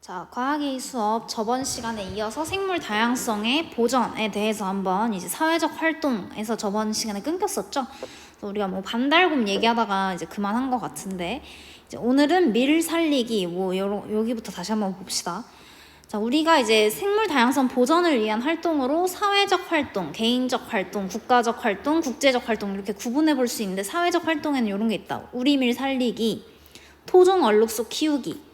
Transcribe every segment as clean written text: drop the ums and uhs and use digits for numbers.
자, 과학의 수업 저번 시간에 이어서 생물 다양성의 보전에 대해서 한번 이제 사회적 활동에서 저번 시간에 끊겼었죠. 그래서 우리가 뭐 반달곰 얘기하다가 이제 그만한 것 같은데 이제 오늘은 밀 살리기 여기부터 다시 한번 봅시다. 자, 우리가 이제 생물 다양성 보전을 위한 활동으로 사회적 활동, 개인적 활동, 국가적 활동, 국제적 활동 이렇게 구분해 볼 수 있는데 사회적 활동에는 이런 게 있다. 우리 밀 살리기, 토종 얼룩소 키우기,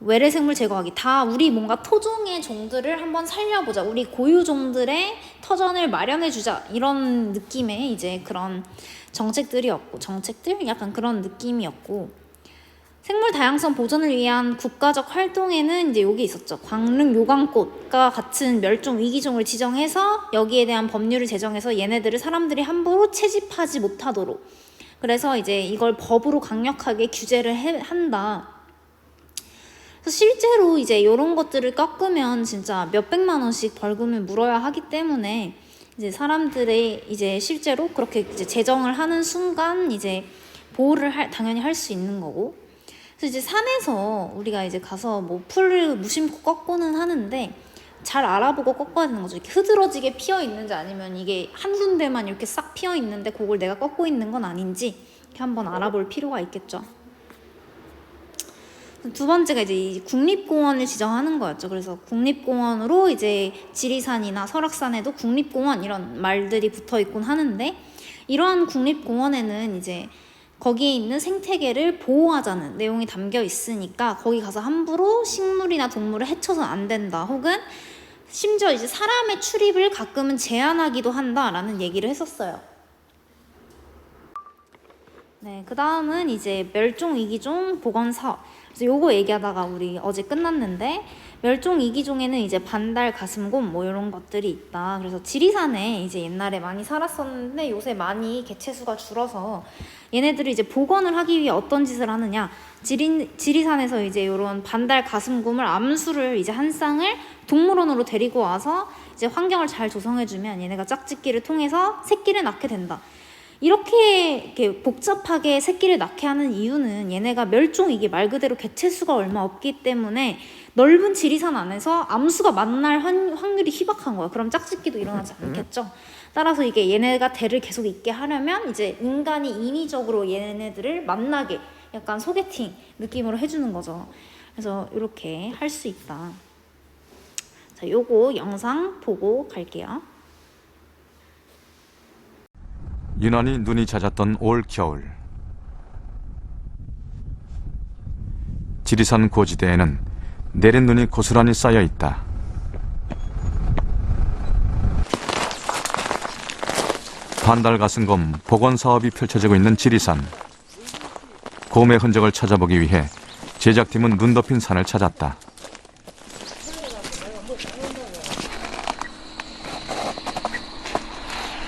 외래생물 제거하기. 다 우리 뭔가 토종의 종들을 한번 살려보자. 우리 고유종들의 터전을 마련해주자. 이런 느낌의 이제 그런 정책들이었고, 약간 그런 느낌이었고, 생물 다양성 보존을 위한 국가적 활동에는 이제 여기 있었죠. 광릉 요강꽃과 같은 멸종 위기종을 지정해서 여기에 대한 법률을 제정해서 얘네들을 사람들이 함부로 채집하지 못하도록. 그래서 이제 이걸 법으로 강력하게 규제를 한다. 그래서 실제로 이제 이런 것들을 깎으면 진짜 몇백만 원씩 벌금을 물어야 하기 때문에 이제 사람들의 이제 실제로 그렇게 이제 제정을 하는 순간 이제 보호를 당연히 할 수 있는 거고. 그래서 이제 산에서 우리가 이제 가서 뭐 풀을 무심코 꺾고는 하는데 잘 알아보고 꺾어야 되는 거죠. 이렇게 흐드러지게 피어 있는지 아니면 이게 한 군데만 이렇게 싹 피어 있는데 그걸 내가 꺾고 있는 건 아닌지 이렇게 한번 알아볼 필요가 있겠죠. 두 번째가 이제 이 국립공원을 지정하는 거였죠. 그래서 국립공원으로 이제 지리산이나 설악산에도 국립공원 이런 말들이 붙어 있곤 하는데 이러한 국립공원에는 이제 거기에 있는 생태계를 보호하자는 내용이 담겨 있으니까 거기 가서 함부로 식물이나 동물을 해쳐서는 안 된다. 혹은 심지어 이제 사람의 출입을 가끔은 제한하기도 한다라는 얘기를 했었어요. 네, 그 다음은 이제 멸종위기종 복원사업. 그래서 요거 얘기하다가 우리 어제 끝났는데 멸종위기종에는 이제 반달 가슴곰 뭐 이런 것들이 있다. 그래서 지리산에 이제 옛날에 많이 살았었는데 요새 많이 개체수가 줄어서 얘네들을 이제 복원을 하기 위해 어떤 짓을 하느냐. 지리산에서 이제 요런 반달 가슴곰을 암수를 이제 한 쌍을 동물원으로 데리고 와서 이제 환경을 잘 조성해주면 얘네가 짝짓기를 통해서 새끼를 낳게 된다. 이렇게 복잡하게 새끼를 낳게 하는 이유는 얘네가 멸종위기 말 그대로 개체수가 얼마 없기 때문에 넓은 지리산 안에서 암수가 만날 확률이 희박한 거야. 그럼 짝짓기도 일어나지 않겠죠. 따라서 이게 얘네가 대를 계속 있게 하려면 이제 인간이 인위적으로 얘네들을 만나게 약간 소개팅 느낌으로 해주는 거죠. 그래서 이렇게 할 수 있다. 자, 요거 영상 보고 갈게요. 유난히 눈이 잦았던 올 겨울. 지리산 고지대에는 내린 눈이 고스란히 쌓여 있다. 반달 가슴곰 복원 사업이 펼쳐지고 있는 지리산. 곰의 흔적을 찾아보기 위해 제작팀은 눈 덮인 산을 찾았다.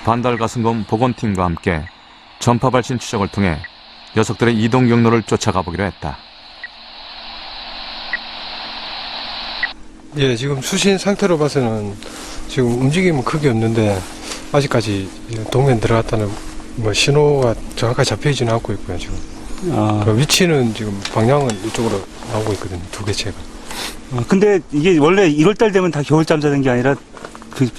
반달 가슴곰 복원팀과 함께 전파 발신 추적을 통해 녀석들의 이동 경로를 쫓아가 보기로 했다. 예, 지금 수신 상태로 봐서는 지금 움직임은 크게 없는데 아직까지 동면 들어갔다는 뭐 신호가 정확하게 잡혀있지는 않고 있고요. 지금 그 위치는 지금 방향은 이쪽으로 나오고 있거든요. 두 개체가. 근데 이게 원래 1월달 되면 다 겨울잠 자는 게 아니라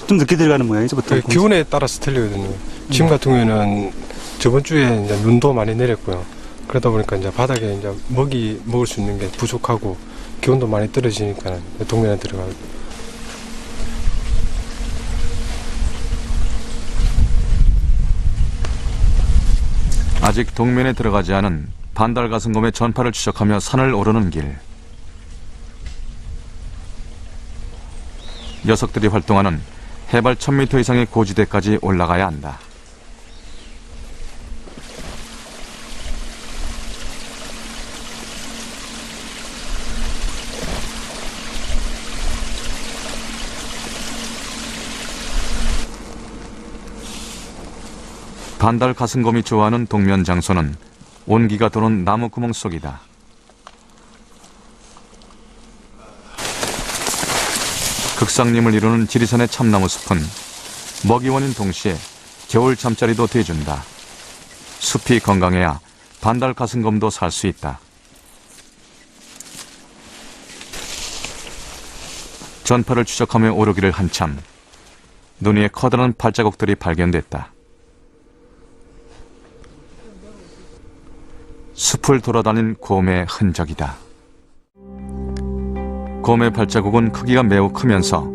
좀 늦게 들어가는 모양이죠, 보통. 기온에 따라서 틀리거든요. 지금 같은 경우에는 저번 주에 이제 눈도 많이 내렸고요. 그러다 보니까 이제 바닥에 이제 먹을 수 있는 게 부족하고 기온도 많이 떨어지니까 동면에 들어가고. 아직 동면에 들어가지 않은 반달 가슴곰의 전파를 추적하며 산을 오르는 길. 녀석들이 활동하는 해발 1000m 이상의 고지대까지 올라가야 한다. 반달 가슴곰이 좋아하는 동면 장소는 온기가 도는 나무 구멍 속이다. 극상림을 이루는 지리산의 참나무 숲은 먹이원인 동시에 겨울 잠자리도 돼준다. 숲이 건강해야 반달 가슴곰도 살 수 있다. 전파를 추적하며 오르기를 한참 눈 위에 커다란 발자국들이 발견됐다. 숲을 돌아다닌 곰의 흔적이다. 곰의 발자국은 크기가 매우 크면서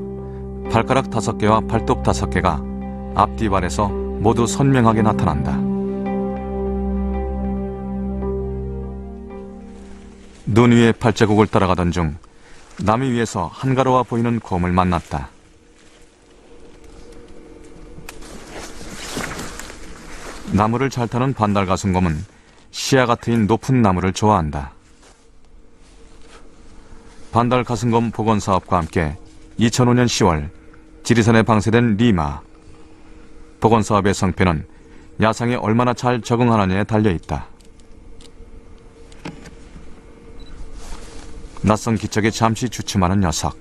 발가락 5개와 발톱 5개가 앞뒤 발에서 모두 선명하게 나타난다. 눈 위에 발자국을 따라가던 중 나무 위에서 한가로워 보이는 곰을 만났다. 나무를 잘 타는 반달가슴곰은 시야가 트인 높은 나무를 좋아한다. 반달가슴곰 복원사업과 함께 2005년 10월 지리산에 방세된 리마. 복원사업의 성패는 야생에 얼마나 잘 적응하느냐에 달려있다. 낯선 기척에 잠시 주춤하는 녀석.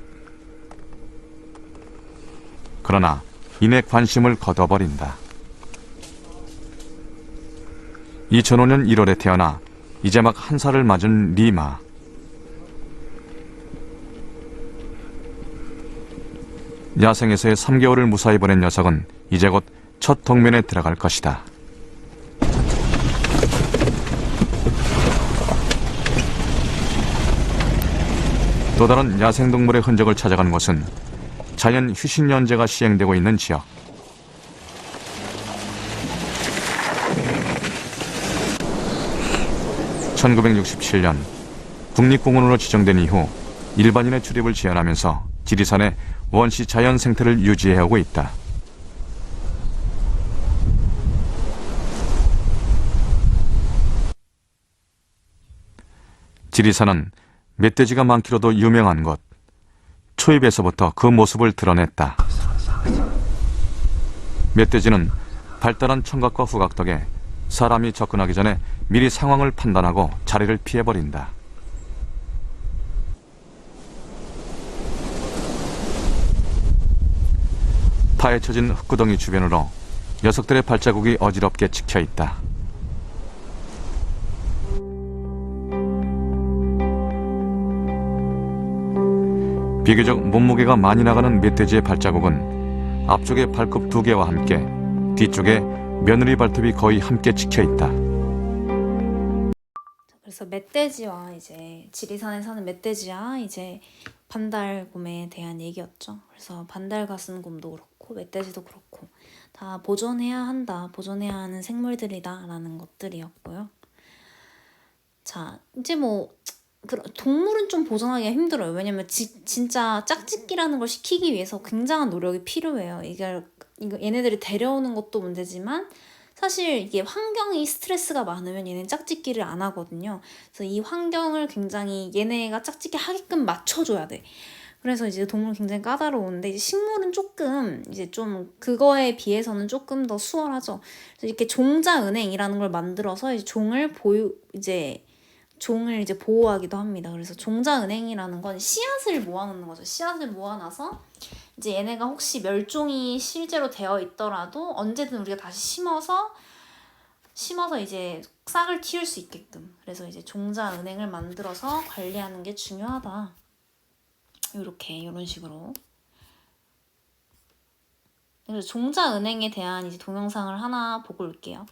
그러나 이내 관심을 거둬버린다. 2005년 1월에 태어나 이제 막 1살을 맞은 리마. 야생에서의 3개월을 무사히 보낸 녀석은 이제 곧 첫 동면에 들어갈 것이다. 또 다른 야생동물의 흔적을 찾아가는 곳은 자연 휴식연제가 시행되고 있는 지역. (1967년) 국립공원으로 지정된 이후 일반인의 출입을 제한하면서 지리산의 원시 자연 생태를 유지해오고 있다. 지리산은 멧돼지가 많기로도 유명한 곳. 초입에서부터 그 모습을 드러냈다. 멧돼지는 발달한 청각과 후각 덕에 사람이 접근하기 전에 미리 상황을 판단하고 자리를 피해버린다. 파헤쳐진 흙구덩이 주변으로 녀석들의 발자국이 어지럽게 찍혀있다. 비교적 몸무게가 많이 나가는 멧돼지의 발자국은 앞쪽에 발톱 2개와 함께 뒤쪽에 며느리 발톱이 거의 함께 찍혀있다. 그래서 멧돼지와 이제 지리산에 사는 멧돼지와 이제 반달곰에 대한 얘기였죠. 그래서 반달가슴곰도 그렇고 멧돼지도 그렇고 다 보존해야 한다, 보존해야 하는 생물들이다라는 것들이었고요. 자, 이제 뭐 동물은 좀 보존하기가 힘들어요. 왜냐면 진짜 짝짓기라는 걸 시키기 위해서 굉장한 노력이 필요해요. 이거 얘네들이 데려오는 것도 문제지만 사실 이게 환경이 스트레스가 많으면 얘는 짝짓기를 안 하거든요. 그래서 이 환경을 굉장히 얘네가 짝짓기 하게끔 맞춰줘야 돼. 그래서 이제 동물은 굉장히 까다로운데 이제 식물은 조금 이제 좀 그거에 비해서는 조금 더 수월하죠. 그래서 이렇게 종자은행이라는 걸 만들어서 이제 종을 보호하기도 합니다. 그래서 종자은행이라는 건 씨앗을 모아놓는 거죠. 씨앗을 모아놔서 이제 얘네가 혹시 멸종이 실제로 되어 있더라도 언제든 우리가 다시 심어서 이제 싹을 틔울 수 있게끔. 그래서 이제 종자은행을 만들어서 관리하는 게 중요하다. 이런 식으로. 그래서 종자은행에 대한 이제 동영상을 하나 보고 올게요.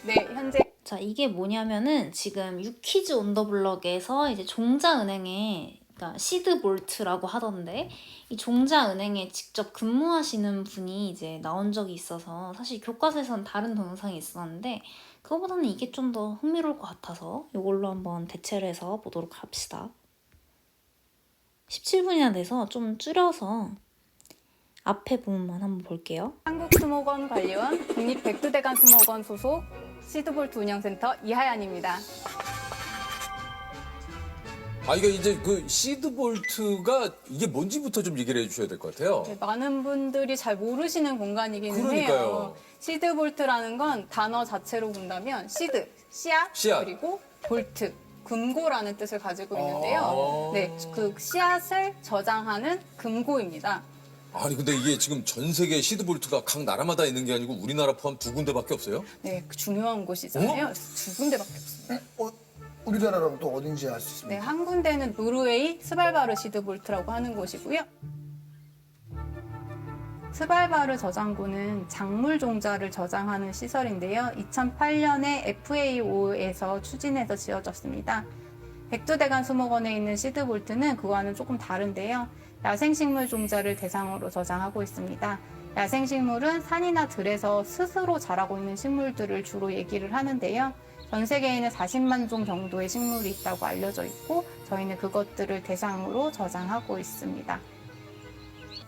네, 현재 자, 이게 뭐냐면은 지금 유키즈 온 더 블럭에서 이제 종자은행에 그러니까 시드볼트라고 하던데 이 종자은행에 직접 근무하시는 분이 이제 나온 적이 있어서 사실 교과서에서는 다른 동영상이 있었는데 그거보다는 이게 좀 더 흥미로울 것 같아서 이걸로 한번 대체를 해서 보도록 합시다. 17분이나 돼서 좀 줄여서 앞에 부분만 한번 볼게요. 한국수목원관리원 국립백두대간 수목원 소속 시드볼트 운영센터 이하연입니다. 이게 이제 그 시드볼트가 이게 뭔지부터 좀 얘기를 해주셔야 될 것 같아요. 네, 많은 분들이 잘 모르시는 공간이기는 그러니까요. 해요. 시드볼트라는 건 단어 자체로 본다면 시드, 씨앗. 그리고 볼트, 금고라는 뜻을 가지고 있는데요. 네, 그 씨앗을 저장하는 금고입니다. 아니 근데 이게 지금 전 세계 시드볼트가 각 나라마다 있는 게 아니고 우리나라 포함 2군데밖에 없어요? 네, 그 중요한 곳이잖아요. 두 군데밖에 없어요. 우리나라로 또 어딘지 알 수 네, 있습니까? 한 군데는 노르웨이 스발바르 시드볼트라고 하는 곳이고요. 스발바르 저장고는 작물 종자를 저장하는 시설인데요. 2008년에 FAO에서 추진해서 지어졌습니다. 백두대간 수목원에 있는 시드볼트는 그와는 조금 다른데요. 야생식물 종자를 대상으로 저장하고 있습니다. 야생식물은 산이나 들에서 스스로 자라고 있는 식물들을 주로 얘기를 하는데요. 전 세계에는 40만 종 정도의 식물이 있다고 알려져 있고 저희는 그것들을 대상으로 저장하고 있습니다.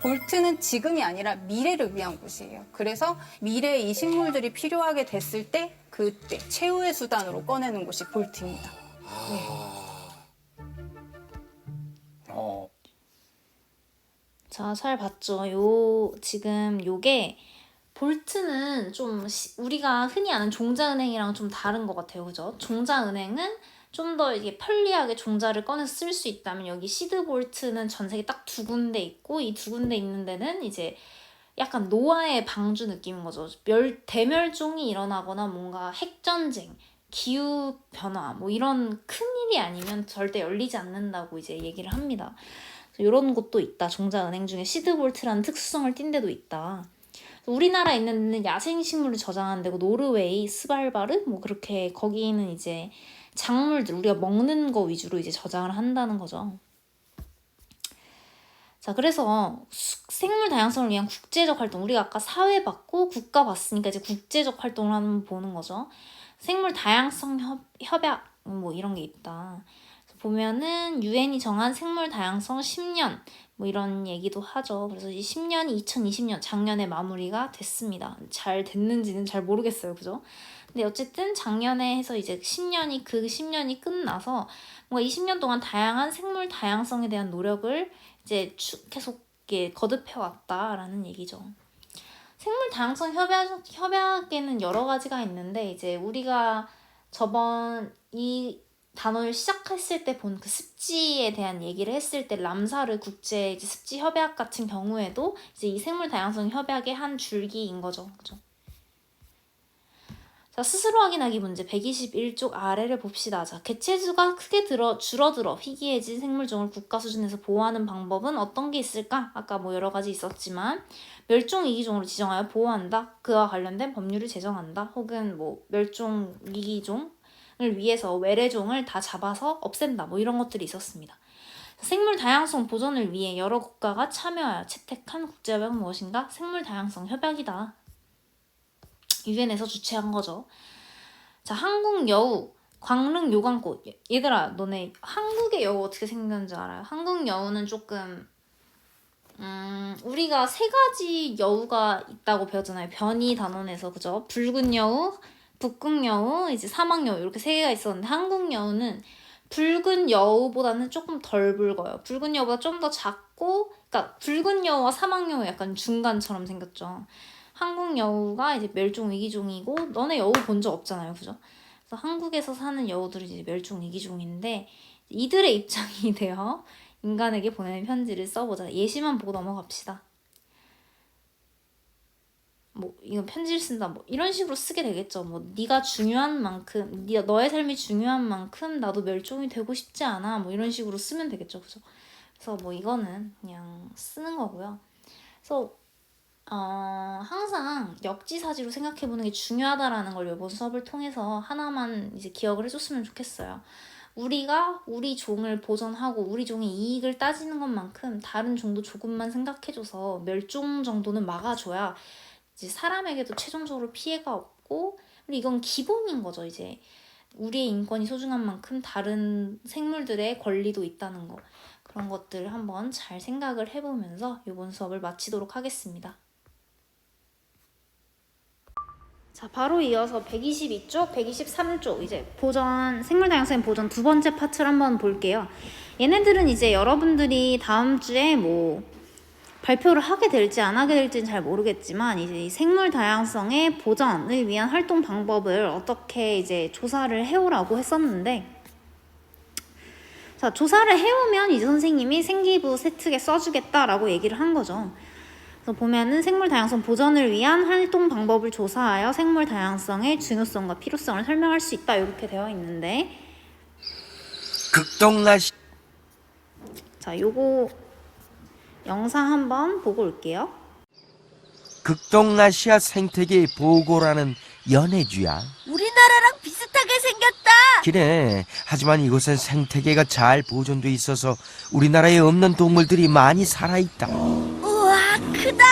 볼트는 지금이 아니라 미래를 위한 곳이에요. 그래서 미래에 이 식물들이 필요하게 됐을 때 그때 최후의 수단으로 꺼내는 곳이 볼트입니다. 자, 잘 봤죠? 지금 요게 볼트는 좀 우리가 흔히 아는 종자은행이랑 좀 다른 것 같아요. 그죠? 종자은행은 좀 더 이게 편리하게 종자를 꺼내서 쓸 수 있다면 여기 시드볼트는 전 세계 딱 2군데 있고 이 2군데 있는 데는 이제 약간 노아의 방주 느낌인 거죠. 대멸종이 일어나거나 뭔가 핵전쟁, 기후변화 뭐 이런 큰일이 아니면 절대 열리지 않는다고 이제 얘기를 합니다. 이런 곳도 있다. 종자은행 중에 시드볼트라는 특수성을 띈 데도 있다. 우리나라에 있는 데는 야생식물을 저장하는 데고 노르웨이, 스발바르 뭐 그렇게 거기는 이제 작물들 우리가 먹는 거 위주로 이제 저장을 한다는 거죠. 자, 그래서 생물 다양성을 위한 국제적 활동 우리가 아까 사회 봤고 국가 봤으니까 이제 국제적 활동을 한번 보는 거죠. 생물 다양성 협약 뭐 이런 게 있다. 보면은 유엔이 정한 생물 다양성 10년 뭐 이런 얘기도 하죠. 그래서 이 10년이 2020년 작년에 마무리가 됐습니다. 잘 됐는지는 잘 모르겠어요. 그죠? 근데 어쨌든 작년에 해서 이제 10년이 끝나서 뭔가 20년 동안 다양한 생물 다양성에 대한 노력을 이제 계속 거듭해 왔다라는 얘기죠. 생물 다양성 협약에는 여러 가지가 있는데 이제 우리가 저번 이 단어를 시작했을 때 본 그 습지에 대한 얘기를 했을 때 람사르 국제 이제 습지 협약 같은 경우에도 이제 이 생물 다양성 협약의 한 줄기인 거죠. 그죠? 자, 스스로 확인하기 문제 121쪽 아래를 봅시다. 자, 개체수가 크게 줄어들어 희귀해진 생물종을 국가 수준에서 보호하는 방법은 어떤 게 있을까? 아까 뭐 여러 가지 있었지만 멸종 위기종으로 지정하여 보호한다. 그와 관련된 법률을 제정한다. 혹은 뭐 멸종 위기종을 위해서 외래종을 다 잡아서 없앤다. 뭐 이런 것들이 있었습니다. 생물 다양성 보존을 위해 여러 국가가 참여하여 채택한 국제협약은 무엇인가? 생물 다양성 협약이다. 유엔에서 주최한 거죠. 자, 한국 여우, 광릉 요강꽃. 얘들아, 너네 한국의 여우 어떻게 생겼는지 알아요? 한국 여우는 조금 우리가 3가지 여우가 있다고 배웠잖아요. 변이 단원에서. 그죠? 붉은 여우, 북극 여우, 이제 사막 여우 이렇게 3개가 있었는데 한국 여우는 붉은 여우보다는 조금 덜 붉어요. 붉은 여우보다 좀 더 작고, 그러니까 붉은 여우와 사막 여우 약간 중간처럼 생겼죠. 한국 여우가 이제 멸종 위기종이고 너네 여우 본 적 없잖아요. 그죠? 그래서 한국에서 사는 여우들이 이제 멸종 위기종인데 이들의 입장이 되어 인간에게 보내는 편지를 써보자. 예시만 보고 넘어갑시다. 뭐 이건 편지를 쓴다 뭐 이런 식으로 쓰게 되겠죠. 뭐 네가 중요한 만큼 너의 삶이 중요한 만큼 나도 멸종이 되고 싶지 않아. 뭐 이런 식으로 쓰면 되겠죠. 그죠? 그래서 뭐 이거는 그냥 쓰는 거고요. 그래서 항상 역지사지로 생각해보는 게 중요하다라는 걸 이번 수업을 통해서 하나만 이제 기억을 해줬으면 좋겠어요. 우리가 우리 종을 보존하고 우리 종의 이익을 따지는 것만큼 다른 종도 조금만 생각해줘서 멸종 정도는 막아줘야 이제 사람에게도 최종적으로 피해가 없고, 그리고 이건 기본인 거죠. 이제 우리의 인권이 소중한 만큼 다른 생물들의 권리도 있다는 거. 그런 것들을 한번 잘 생각을 해보면서 이번 수업을 마치도록 하겠습니다. 자, 바로 이어서 122쪽, 123쪽 이제 보전, 생물 다양성 보전 2번째 파트를 한번 볼게요. 얘네들은 이제 여러분들이 다음 주에 뭐 발표를 하게 될지 안 하게 될지는 잘 모르겠지만 이제 이 생물 다양성의 보전을 위한 활동 방법을 어떻게 이제 조사를 해오라고 했었는데, 자, 조사를 해오면 이제 선생님이 생기부 세특에 써주겠다라고 얘기를 한 거죠. 그래서 보면은 생물 다양성 보전을 위한 활동 방법을 조사하여 생물 다양성의 중요성과 필요성을 설명할 수 있다 이렇게 되어 있는데, 극동아시 자, 요거 영상 한번 보고 올게요. 극동아시아 생태계 보고라는 연해주야. 우리나라랑 비슷하게 생겼다. 그래. 하지만 이곳은 생태계가 잘 보존돼 있어서 우리나라에 없는 동물들이 많이 살아있다. 우와, 크다.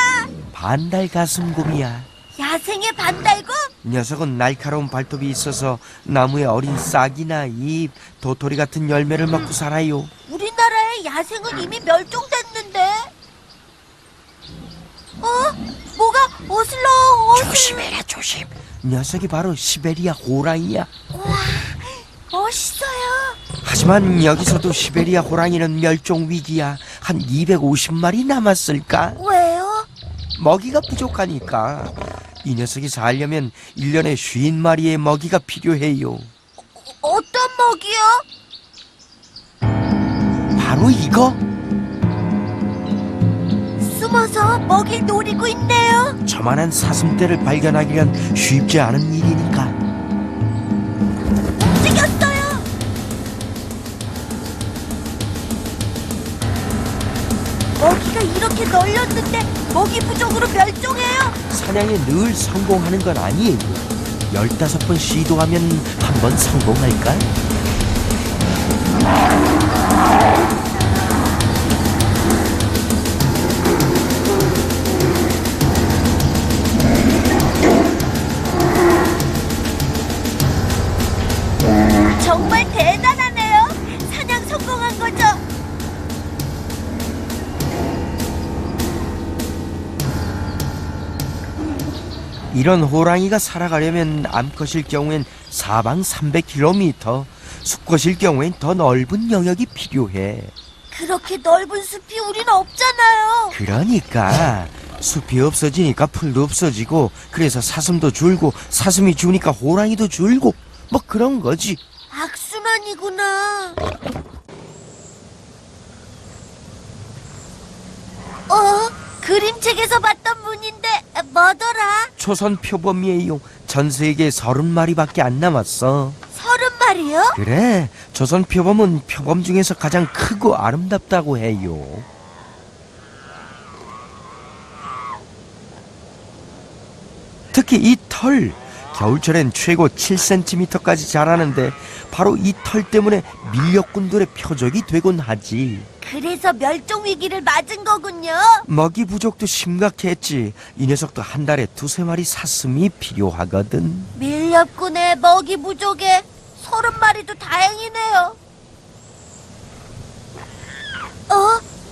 반달 가슴곰이야. 야생의 반달곰? 녀석은 날카로운 발톱이 있어서 나무의 어린 싹이나 잎, 도토리 같은 열매를 먹고 살아요. 우리나라의 야생은 이미 멸종됐는데. 뭐가 어슬렁. 조심해라, 조심. 녀석이 바로 시베리아 호랑이야. 우와, 멋있어요. 하지만 여기서도 시베리아 호랑이는 멸종 위기야. 한 250마리 남았을까? 왜요? 먹이가 부족하니까. 이 녀석이 살려면 1년에 50마리의 먹이가 필요해요. 어떤 먹이요? 바로 이거? 숨어서 먹이를 노리고 있네요. 저만한 사슴떼를 발견하기란 쉽지 않은 일이니까. 움직였어요. 먹이가 이렇게 널렸는데 먹이 부족으로 멸종해요. 사냥에 늘 성공하는 건 아니에요. 15번 시도하면 한 번 성공할까? 정말 대단하네요. 사냥 성공한 거죠? 이런 호랑이가 살아가려면 암컷일 경우엔 사방 300km, 수컷일 경우엔 더 넓은 영역이 필요해. 그렇게 넓은 숲이 우린 없잖아요. 그러니까 숲이 없어지니까 풀도 없어지고, 그래서 사슴도 줄고, 사슴이 주니까 호랑이도 줄고, 뭐 그런 거지. 악순환이구나. 그림책에서 봤던 문인데 뭐더라? 조선 표범이에요. 전 세계에 30마리밖에 안 남았어. 30마리요? 그래, 조선 표범은 표범 중에서 가장 크고 아름답다고 해요. 특히 이 털, 겨울철엔 최고 7cm까지 자라는데 바로 이 털 때문에 밀렵꾼들의 표적이 되곤 하지. 그래서 멸종 위기를 맞은 거군요. 먹이 부족도 심각했지. 이 녀석도 한 달에 2-3마리 사슴이 필요하거든. 밀렵꾼의 먹이 부족에 30마리도 다행이네요.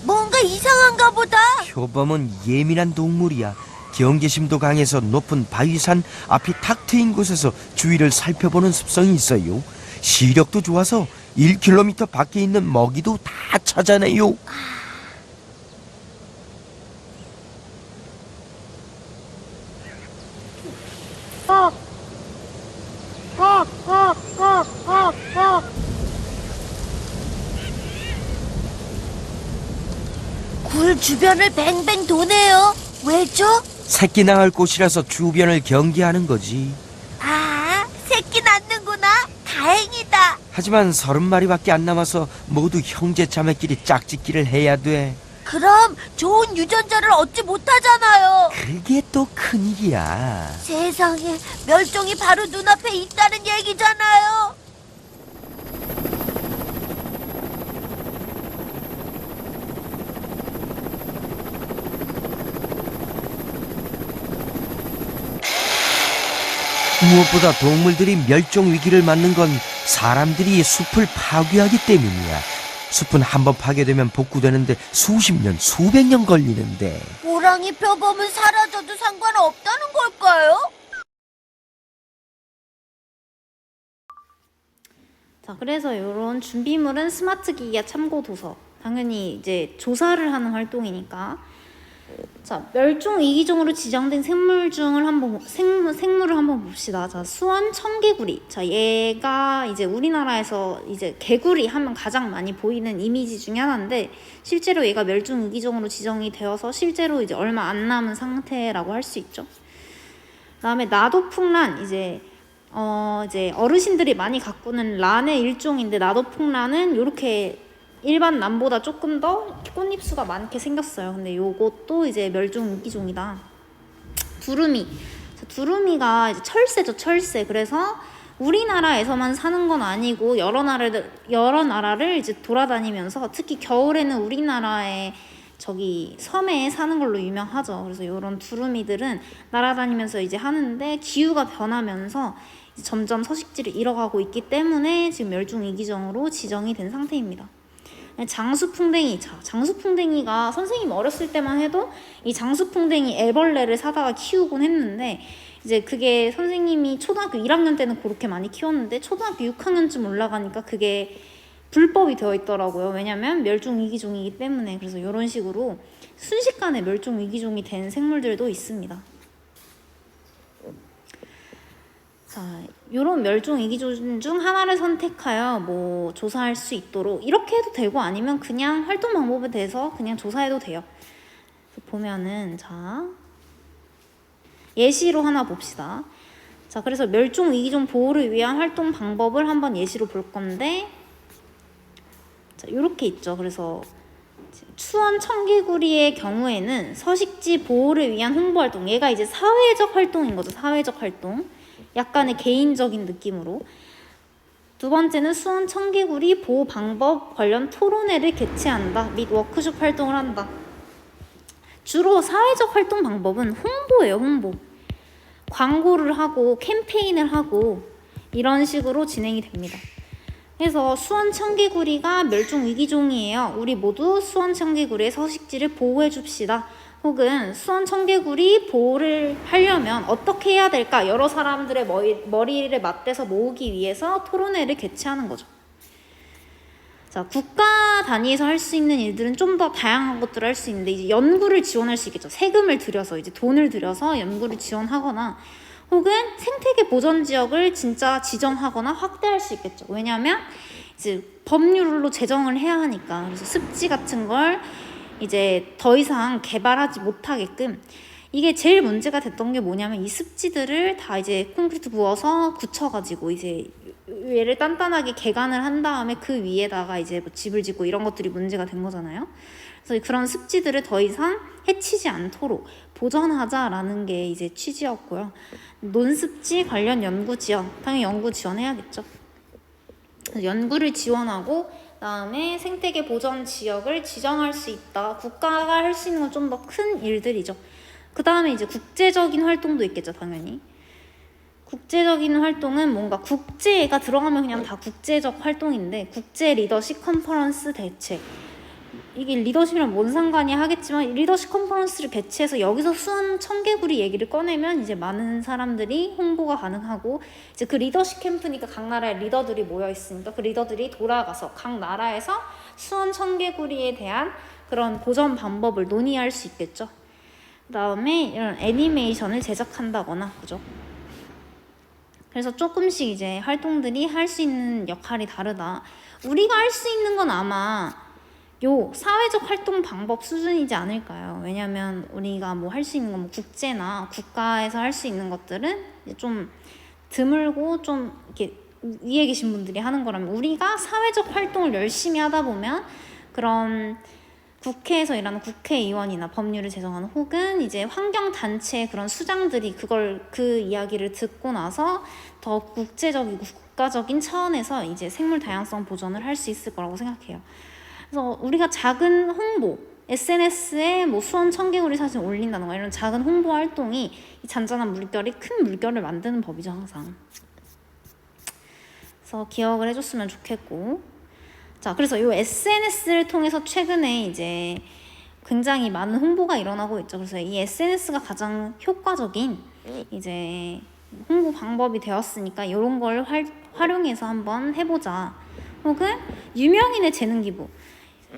뭔가 이상한가 보다. 표범은 예민한 동물이야. 경계심도 강해서 높은 바위산 앞이 탁 트인 곳에서 주위를 살펴보는 습성이 있어요. 시력도 좋아서 1km 밖에 있는 먹이도 다 찾아내요. 굴 주변을 뱅뱅 도네요. 왜죠? 새끼 낳을 곳이라서 주변을 경계하는 거지. 새끼 낳는구나. 다행이다. 하지만 30마리밖에 안 남아서 모두 형제 자매끼리 짝짓기를 해야 돼. 그럼 좋은 유전자를 얻지 못하잖아요. 그게 또 큰일이야. 세상에, 멸종이 바로 눈앞에 있다는 얘기잖아요. 무엇보다 동물들이 멸종 위기를 맞는 건 사람들이 숲을 파괴하기 때문이야. 숲은 한번 파괴되면 복구되는데 수십 년, 수백 년 걸리는데. 호랑이 표범은 사라져도 상관없다는 걸까요? 자, 그래서 이런 준비물은 스마트 기기와 참고 도서. 당연히 이제 조사를 하는 활동이니까. 자, 멸종 위기종으로 지정된 생물을 한번 봅시다. 자, 수원 청개구리. 자, 얘가 이제 우리나라에서 이제 개구리 하면 가장 많이 보이는 이미지 중에 하나인데, 실제로 얘가 멸종 위기종으로 지정이 되어서 실제로 이제 얼마 안 남은 상태라고 할 수 있죠. 그다음에 나도풍란, 이제 이제 어르신들이 많이 가꾸는 란의 일종인데 나도풍란은 이렇게 일반 란보다 조금 더 꽃잎수가 많게 생겼어요. 근데 요것도 이제 멸종위기종이다. 두루미. 두루미가 이제 철새죠, 철새. 그래서 우리나라에서만 사는 건 아니고 여러 나라를 이제 돌아다니면서 특히 겨울에는 우리나라의 저기 섬에 사는 걸로 유명하죠. 그래서 이런 두루미들은 날아다니면서 이제 하는데 기후가 변하면서 이제 점점 서식지를 잃어가고 있기 때문에 지금 멸종위기종으로 지정이 된 상태입니다. 장수풍뎅이. 장수풍뎅이가 선생님 어렸을 때만 해도 이 장수풍뎅이 애벌레를 사다가 키우곤 했는데 이제 그게 선생님이 초등학교 1학년 때는 그렇게 많이 키웠는데 초등학교 6학년쯤 올라가니까 그게 불법이 되어 있더라고요. 왜냐면 멸종위기종이기 때문에. 그래서 이런 식으로 순식간에 멸종위기종이 된 생물들도 있습니다. 자, 이런 멸종위기종 중 하나를 선택하여 뭐 조사할 수 있도록 이렇게 해도 되고 아니면 그냥 활동 방법에 대해서 그냥 조사해도 돼요. 보면은 자 예시로 하나 봅시다. 자, 그래서 멸종위기종 보호를 위한 활동 방법을 한번 예시로 볼 건데 자, 이렇게 있죠. 그래서 수원 청개구리의 경우에는 서식지 보호를 위한 홍보활동, 얘가 이제 사회적 활동인 거죠. 사회적 활동. 약간의 개인적인 느낌으로. 두 번째는 수원 청개구리 보호 방법 관련 토론회를 개최한다 및 워크숍 활동을 한다. 주로 사회적 활동 방법은 홍보예요. 홍보. 광고를 하고 캠페인을 하고 이런 식으로 진행이 됩니다. 그래서 수원 청개구리가 멸종위기종이에요. 우리 모두 수원 청개구리의 서식지를 보호해 줍시다. 혹은 수원 청개구리 보호를 하려면 어떻게 해야 될까? 여러 사람들의 머리를 맞대서 모으기 위해서 토론회를 개최하는 거죠. 자, 국가 단위에서 할 수 있는 일들은 좀 더 다양한 것들을 할 수 있는데 이제 연구를 지원할 수 있겠죠. 세금을 들여서 이제 돈을 들여서 연구를 지원하거나 혹은 생태계 보전 지역을 진짜 지정하거나 확대할 수 있겠죠. 왜냐하면 이제 법률로 제정을 해야 하니까. 그래서 습지 같은 걸 이제 더 이상 개발하지 못하게끔. 이게 제일 문제가 됐던 게 뭐냐면 이 습지들을 다 이제 콘크리트 부어서 굳혀가지고 이제 얘를 단단하게 개간을 한 다음에 그 위에다가 이제 뭐 집을 짓고 이런 것들이 문제가 된 거잖아요. 그래서 그런 습지들을 더 이상 해치지 않도록 보전하자라는 게 이제 취지였고요. 논습지 관련 연구 지원, 당연히 연구 지원해야겠죠. 연구를 지원하고 그다음에 생태계 보전 지역을 지정할 수 있다. 국가가 할 수 있는 건 좀 더 큰 일들이죠. 그 다음에 이제 국제적인 활동도 있겠죠, 당연히. 국제적인 활동은 뭔가 국제가 들어가면 그냥 다 국제적 활동인데 국제 리더십 컨퍼런스 대책. 이게 리더십이랑 뭔 상관이 하겠지만 리더십 컨퍼런스를 개최해서 여기서 수원 청개구리 얘기를 꺼내면 이제 많은 사람들이 홍보가 가능하고 이제 그 리더십 캠프니까 각 나라의 리더들이 모여 있으니까 그 리더들이 돌아가서 각 나라에서 수원 청개구리에 대한 그런 보전 방법을 논의할 수 있겠죠. 그 다음에 이런 애니메이션을 제작한다거나 그죠. 그래서 조금씩 이제 활동들이 할 수 있는 역할이 다르다. 우리가 할 수 있는 건 아마 요 사회적 활동 방법 수준이지 않을까요? 왜냐면 우리가 뭐 할 수 있는 건 뭐 국제나 국가에서 할 수 있는 것들은 이제 좀 드물고 좀 이렇게 위에 계신 분들이 하는 거라면 우리가 사회적 활동을 열심히 하다 보면 그런 국회에서 일하는 국회의원이나 법률을 제정하는 혹은 이제 환경단체의 그런 수장들이 그 이야기를 듣고 나서 더 국제적이고 국가적인 차원에서 이제 생물 다양성 보존을 할 수 있을 거라고 생각해요. 그래서 우리가 작은 홍보, SNS에 뭐 수원 청개구리 사진 올린다던가 이런 작은 홍보 활동이 이 잔잔한 물결이 큰 물결을 만드는 법이죠, 항상. 그래서 기억을 해줬으면 좋겠고. 자, 그래서 이 SNS를 통해서 최근에 이제 굉장히 많은 홍보가 일어나고 있죠. 그래서 이 SNS가 가장 효과적인 이제 홍보 방법이 되었으니까 이런 걸 활용해서 한번 해보자. 혹은 유명인의 재능 기부.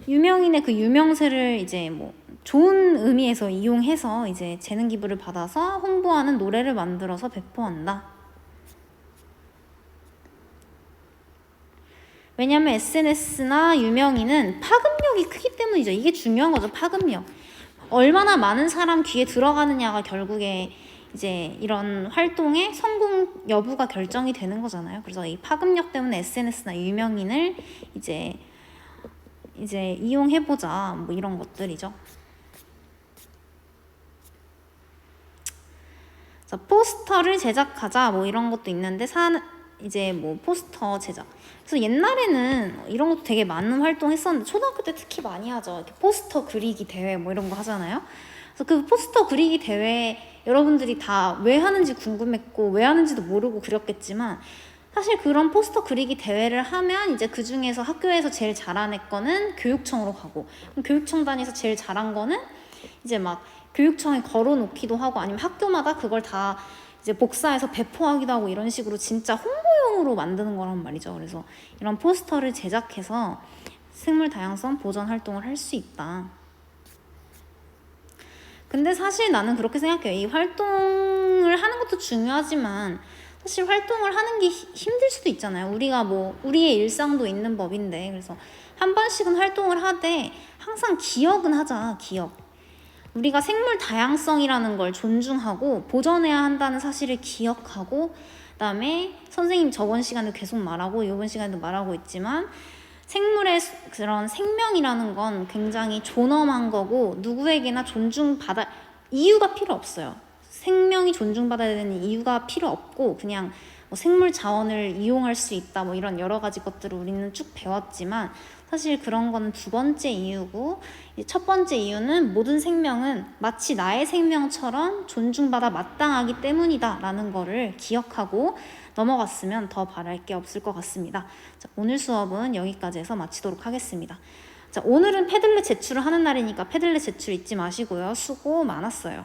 유명인의 그 유명세를 이제 뭐 좋은 의미에서 이용해서 이제 재능 기부를 받아서 홍보하는 노래를 만들어서 배포한다. 왜냐면 SNS나 유명인은 파급력이 크기 때문이죠. 이게 중요한 거죠. 파급력. 얼마나 많은 사람 귀에 들어가느냐가 결국에 이제 이런 활동의 성공 여부가 결정이 되는 거잖아요. 그래서 이 파급력 때문에 SNS나 유명인을 이제 이용해보자 뭐 이런 것들이죠. 포스터를 제작하자 뭐 이런 것도 있는데 이제 뭐 포스터 제작. 그래서 옛날에는 이런 것도 되게 많은 활동했었는데 초등학교 때 특히 많이 하죠. 이렇게 포스터 그리기 대회 뭐 이런 거 하잖아요. 그래서 그 포스터 그리기 대회 여러분들이 다 왜 하는지 궁금했고 왜 하는지도 모르고 그렸겠지만 사실 그런 포스터 그리기 대회를 하면 이제 그 중에서 학교에서 제일 잘한 애 거는 교육청으로 가고 그럼 교육청단에서 제일 잘한 거는 이제 막 교육청에 걸어놓기도 하고 아니면 학교마다 그걸 다 이제 복사해서 배포하기도 하고 이런 식으로 진짜 홍보용으로 만드는 거란 말이죠. 그래서 이런 포스터를 제작해서 생물 다양성 보전 활동을 할 수 있다. 근데 사실 나는 그렇게 생각해요. 이 활동을 하는 것도 중요하지만 사실 활동을 하는 게 힘들 수도 있잖아요. 우리가 뭐 우리의 일상도 있는 법인데 그래서 한 번씩은 활동을 하되 항상 기억은 하자. 기억. 우리가 생물 다양성이라는 걸 존중하고 보존해야 한다는 사실을 기억하고 그다음에 선생님 저번 시간에도 계속 말하고 이번 시간에도 말하고 있지만 생물의 그런 생명이라는 건 굉장히 존엄한 거고 누구에게나 존중받아 이유가 필요 없어요. 생명이 존중받아야 되는 이유가 필요 없고 그냥 뭐 생물 자원을 이용할 수 있다 뭐 이런 여러 가지 것들을 우리는 쭉 배웠지만 사실 그런 거는 두 번째 이유고 첫 번째 이유는 모든 생명은 마치 나의 생명처럼 존중받아 마땅하기 때문이다 라는 거를 기억하고 넘어갔으면 더 바랄 게 없을 것 같습니다. 자, 오늘 수업은 여기까지 해서 마치도록 하겠습니다. 자, 오늘은 패들렛 제출을 하는 날이니까 패들렛 제출 잊지 마시고요. 수고 많았어요.